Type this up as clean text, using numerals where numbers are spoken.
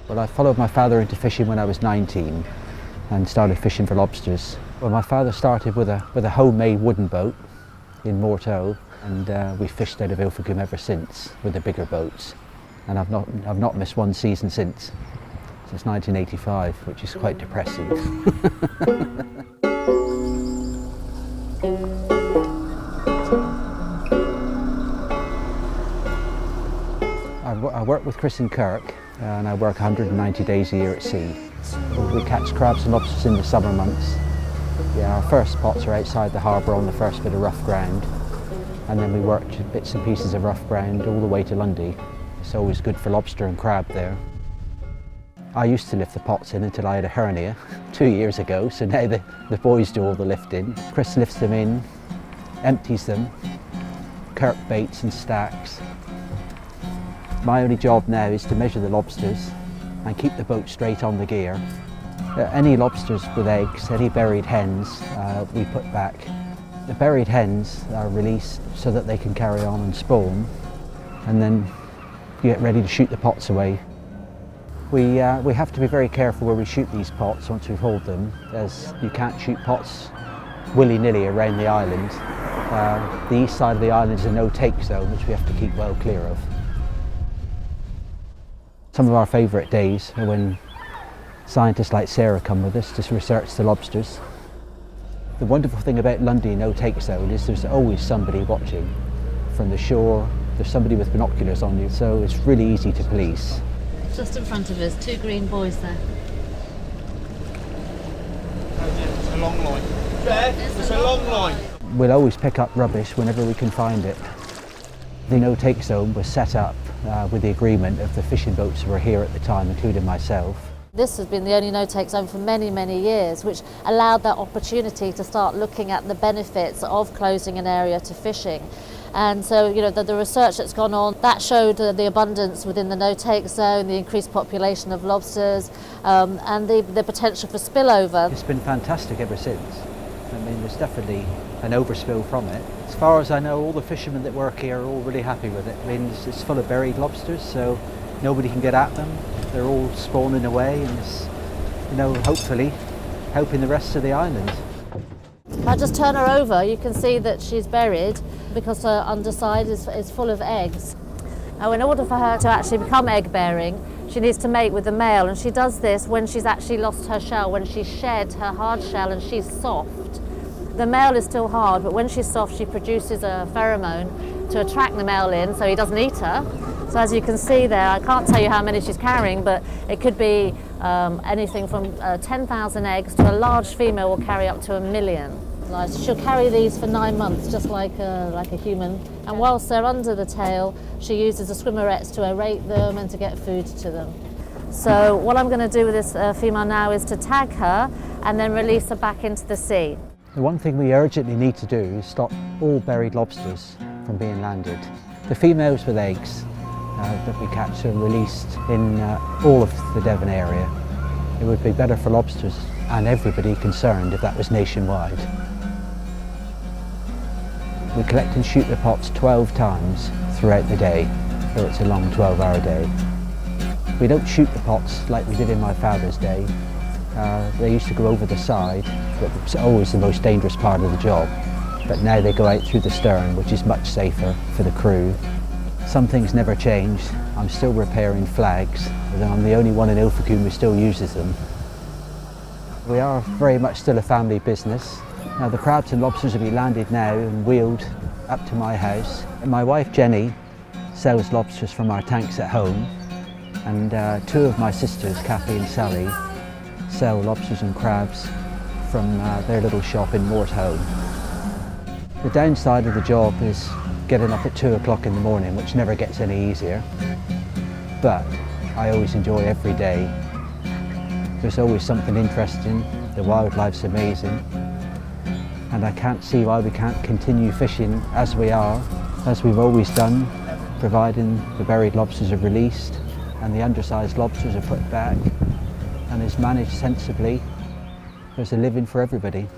Well, I followed my father into fishing when I was 19 and started fishing for lobsters. Well, my father started with a homemade wooden boat in Morteau, and we fished out of Ilfracombe ever since with the bigger boats. And I've not missed one season since 1985, which is quite depressing. I work with Chris and Kirk, and I work 190 days a year at sea. We catch crabs and lobsters in the summer months. Yeah, our first spots are outside the harbour on the first bit of rough ground, and then we work bits and pieces of rough ground all the way to Lundy. It's always good for lobster and crab there. I used to lift the pots in until I had a hernia 2 years ago, so now the boys do all the lifting. Chris lifts them in, empties them, Kirk baits and stacks. My only job now is to measure the lobsters and keep the boat straight on the gear. Any lobsters with eggs, any buried hens, we put back. The buried hens are released so that they can carry on and spawn, and then you get ready to shoot the pots away. We have to be very careful where we shoot these pots once we've hauled them, as you can't shoot pots willy-nilly around the island. The east side of the island is a no-take zone, which we have to keep well clear of. Some of our favourite days are when scientists like Sarah come with us to research the lobsters. The wonderful thing about Lundy no-take zone is there's always somebody watching. From the shore, there's somebody with binoculars on you, so it's really easy to police. Just in front of us, 2 green buoys there. It's a long line. It's a long line. We'll always pick up rubbish whenever we can find it. The no-take zone was set up with the agreement of the fishing boats who were here at the time, including myself. This has been the only no-take zone for many, many years, which allowed that opportunity to start looking at the benefits of closing an area to fishing. And so, you know, the research that's gone on, that showed the abundance within the no-take zone, the increased population of lobsters, and the potential for spillover. It's been fantastic ever since. I mean, there's definitely an overspill from it. As far as I know, all the fishermen that work here are all really happy with it. I mean, it's full of buried lobsters, so nobody can get at them. They're all spawning away, and it's, you know, hopefully helping the rest of the island. If I just turn her over, you can see that she's buried because her underside is full of eggs. Now, in order for her to actually become egg bearing, she needs to mate with the male, and she does this when she's actually lost her shell, when she's shed her hard shell and she's soft. The male is still hard, but when she's soft, she produces a pheromone to attract the male in so he doesn't eat her. So as you can see there, I can't tell you how many she's carrying, but it could be anything from 10,000 eggs to a large female will carry up to 1 million. She'll carry these for 9 months, just like a human. And whilst they're under the tail, she uses the swimmerettes to aerate them and to get food to them. So what I'm going to do with this female now is to tag her and then release her back into the sea. The one thing we urgently need to do is stop all buried lobsters from being landed. The females with eggs that we catch are released in all of the Devon area. It would be better for lobsters and everybody concerned if that was nationwide. We collect and shoot the pots 12 times throughout the day, so it's a long 12-hour day. We don't shoot the pots like we did in my father's day. They used to go over the side, but it was always the most dangerous part of the job. But now they go out through the stern, which is much safer for the crew. Some things never change. I'm still repairing flags, although I'm the only one in Ilfracombe who still uses them. We are very much still a family business. Now the crabs and lobsters will be landed now and wheeled up to my house. And my wife Jenny sells lobsters from our tanks at home, and 2 of my sisters, Kathy and Sally, sell lobsters and crabs from their little shop in Morteau. The downside of the job is getting up at 2 o'clock in the morning, which never gets any easier, but I always enjoy every day. There's always something interesting, the wildlife's amazing, and I can't see why we can't continue fishing as we are, as we've always done, providing the buried lobsters are released and the undersized lobsters are put back, and is managed sensibly. There's a living for everybody.